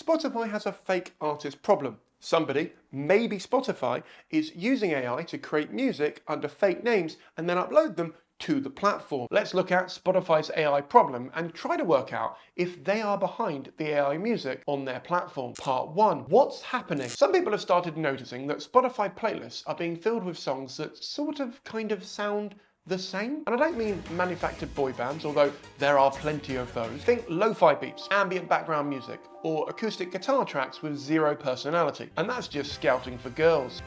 Spotify has a fake artist problem. Somebody, maybe Spotify, is using AI to create music under fake names and then upload them to the platform. Let's look at Spotify's AI problem and try to work out if they are behind the AI music on their platform. Part 1. What's happening? Some people have started noticing that Spotify playlists are being filled with songs that kind of sound the same. And I don't mean manufactured boy bands, although there are plenty of those. Think lo-fi beats, ambient background music, or acoustic guitar tracks with zero personality. And that's just scouting for girls.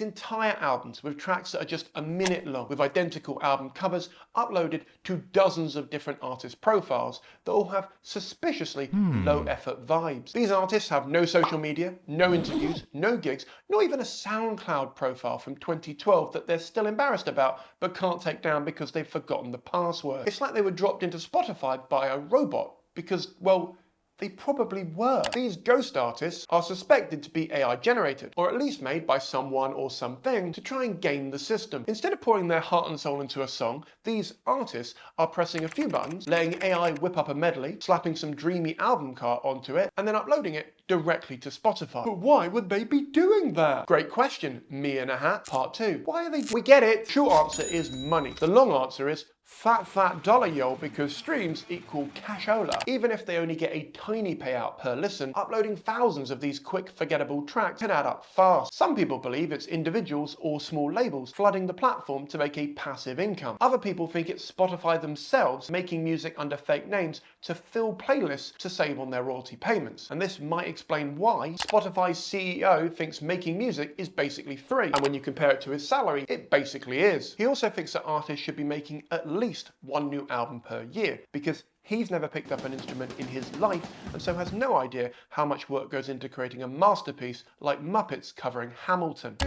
Entire albums with tracks that are just a minute long, with identical album covers uploaded to dozens of different artist profiles that all have suspiciously low effort vibes. These artists have no social media, no interviews, no gigs, not even a SoundCloud profile from 2012 that they're still embarrassed about but can't take down because they've forgotten the password. It's like they were dropped into Spotify by a robot because, well, they probably were. These ghost artists are suspected to be AI generated, or at least made by someone or something to try and game the system. Instead of pouring their heart and soul into a song, these artists are pressing a few buttons, letting AI whip up a medley, slapping some dreamy album art onto it, and then uploading it directly to Spotify. But why would they be doing that? Great question, me in a hat. Part 2. Why are they? We get it. Short answer is money. The long answer is fat dollar, yo, because streams equal cashola. Even if they only get a tiny payout per listen, uploading thousands of these quick, forgettable tracks can add up fast. Some people believe it's individuals or small labels flooding the platform to make a passive income. Other people think it's Spotify themselves making music under fake names to fill playlists to save on their royalty payments. And this might explain why Spotify's CEO thinks making music is basically free. And when you compare it to his salary, it basically is. He also thinks that artists should be making at least one new album per year, because he's never picked up an instrument in his life and so has no idea how much work goes into creating a masterpiece like Muppets covering Hamilton.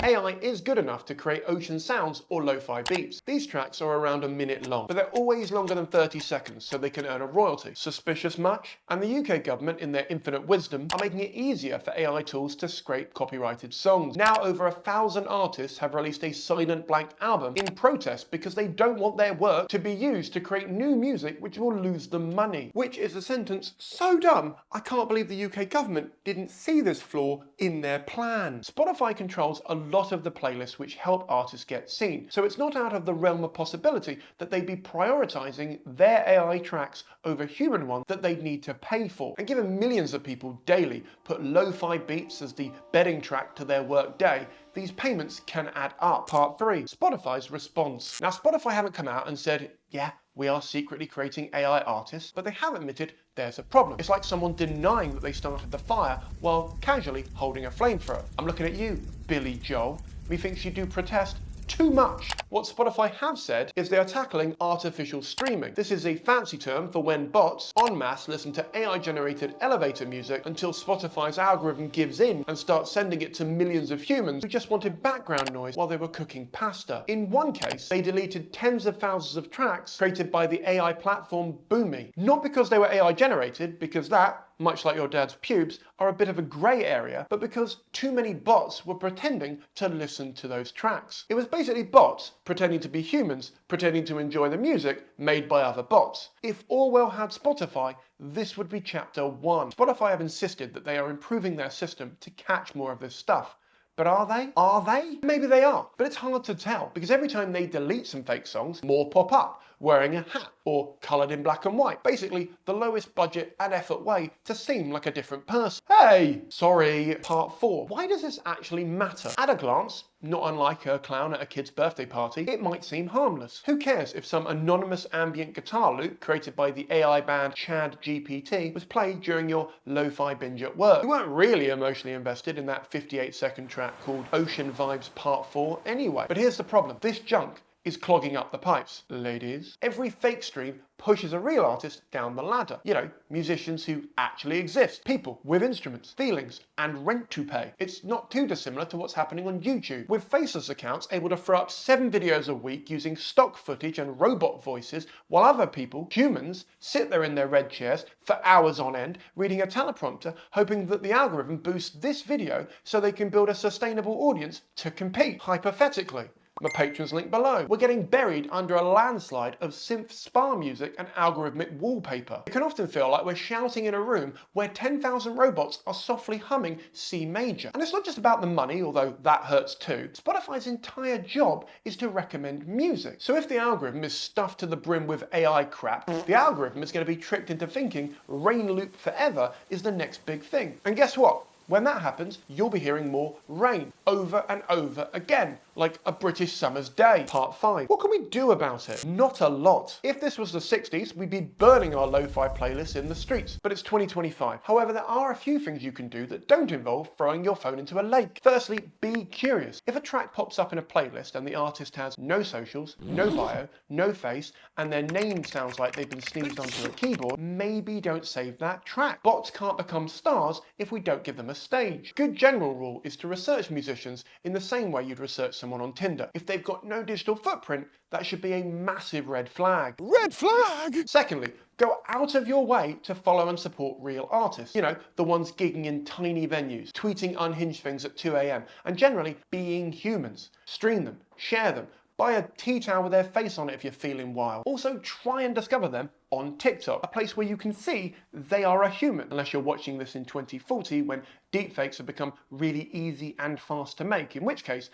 AI is good enough to create ocean sounds or lo-fi beats. These tracks are around a minute long, but they're always longer than 30 seconds, so they can earn a royalty. Suspicious much? And the UK government, in their infinite wisdom, are making it easier for AI tools to scrape copyrighted songs. Now over 1,000 artists have released a silent blank album in protest because they don't want their work to be used to create new music which will lose them money. Which is a sentence so dumb, I can't believe the UK government didn't see this flaw in their plan. Spotify controls a lot of the playlists which help artists get seen, so it's not out of the realm of possibility that they'd be prioritizing their AI tracks over human ones that they'd need to pay for. And given millions of people daily put lo-fi beats as the bedding track to their work day, these payments can add up. Part 3. Spotify's response. Now, Spotify haven't come out and said, yeah, we are secretly creating AI artists, but they have admitted there's a problem. It's like someone denying that they started the fire while casually holding a flamethrower. I'm looking at you, Billy Joel. Methinks you do protest too much. What Spotify have said is they are tackling artificial streaming. This is a fancy term for when bots en masse listen to AI-generated elevator music until Spotify's algorithm gives in and starts sending it to millions of humans who just wanted background noise while they were cooking pasta. In one case, they deleted tens of thousands of tracks created by the AI platform Boomy. Not because they were AI-generated, because that, much like your dad's pubes, are a bit of a grey area, but because too many bots were pretending to listen to those tracks. It was basically bots pretending to be humans, pretending to enjoy the music made by other bots. If Orwell had Spotify, this would be chapter 1. Spotify have insisted that they are improving their system to catch more of this stuff. But are they? Are they? Maybe they are, but it's hard to tell because every time they delete some fake songs, more pop up, wearing a hat or coloured in black and white. Basically, the lowest budget and effort way to seem like a different person. Hey! Sorry, part 4. Why does this actually matter? At a glance, not unlike a clown at a kid's birthday party, it might seem harmless. Who cares if some anonymous ambient guitar loop created by the AI band ChatGPT was played during your lo-fi binge at work? You weren't really emotionally invested in that 58-second track called Ocean Vibes Part 4 anyway. But here's the problem. This junk is clogging up the pipes, ladies. Every fake stream pushes a real artist down the ladder. You know, musicians who actually exist. People with instruments, feelings, and rent to pay. It's not too dissimilar to what's happening on YouTube, with faceless accounts able to throw up 7 videos a week using stock footage and robot voices, while other people, humans, sit there in their red chairs for hours on end, reading a teleprompter, hoping that the algorithm boosts this video so they can build a sustainable audience to compete, hypothetically. My patrons link below. We're getting buried under a landslide of synth spa music and algorithmic wallpaper. It can often feel like we're shouting in a room where 10,000 robots are softly humming C major. And it's not just about the money, although that hurts too. Spotify's entire job is to recommend music. So if the algorithm is stuffed to the brim with AI crap, the algorithm is going to be tricked into thinking Rain Loop Forever is the next big thing. And guess what? When that happens, you'll be hearing more rain over and over again, like a British summer's day. Part 5. What can we do about it? Not a lot. If this was the 60s, we'd be burning our lo-fi playlists in the streets, but it's 2025. However, there are a few things you can do that don't involve throwing your phone into a lake. Firstly, be curious. If a track pops up in a playlist and the artist has no socials, no bio, no face, and their name sounds like they've been sneezed onto a keyboard, maybe don't save that track. Bots can't become stars if we don't give them a stage. Good general rule is to research musicians in the same way you'd research someone on Tinder. If they've got no digital footprint, that should be a massive red flag. Red flag! Secondly, go out of your way to follow and support real artists. You know, the ones gigging in tiny venues, tweeting unhinged things at 2 AM, and generally being humans. Stream them, share them, buy a tea towel with their face on it if you're feeling wild. Also, try and discover them on TikTok, a place where you can see they are a human, unless you're watching this in 2040 when deepfakes have become really easy and fast to make, in which case,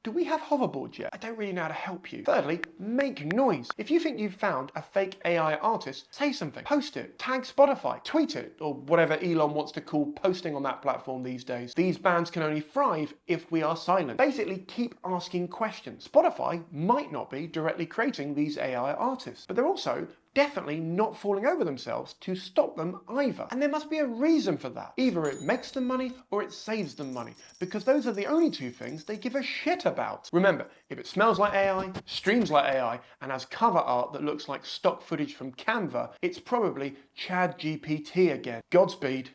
do we have hoverboards yet? I don't really know how to help you. Thirdly, make noise. If you think you've found a fake AI artist, say something. Post it. Tag Spotify. Tweet it. Or whatever Elon wants to call posting on that platform these days. These bands can only thrive if we are silent. Basically, keep asking questions. Spotify might not be directly creating these AI artists, but they're also definitely not falling over themselves to stop them either. And there must be a reason for that. Either it makes them money or it saves them money, because those are the only two things they give a shit about. Remember, if it smells like AI, streams like AI, and has cover art that looks like stock footage from Canva, it's probably ChatGPT again. Godspeed.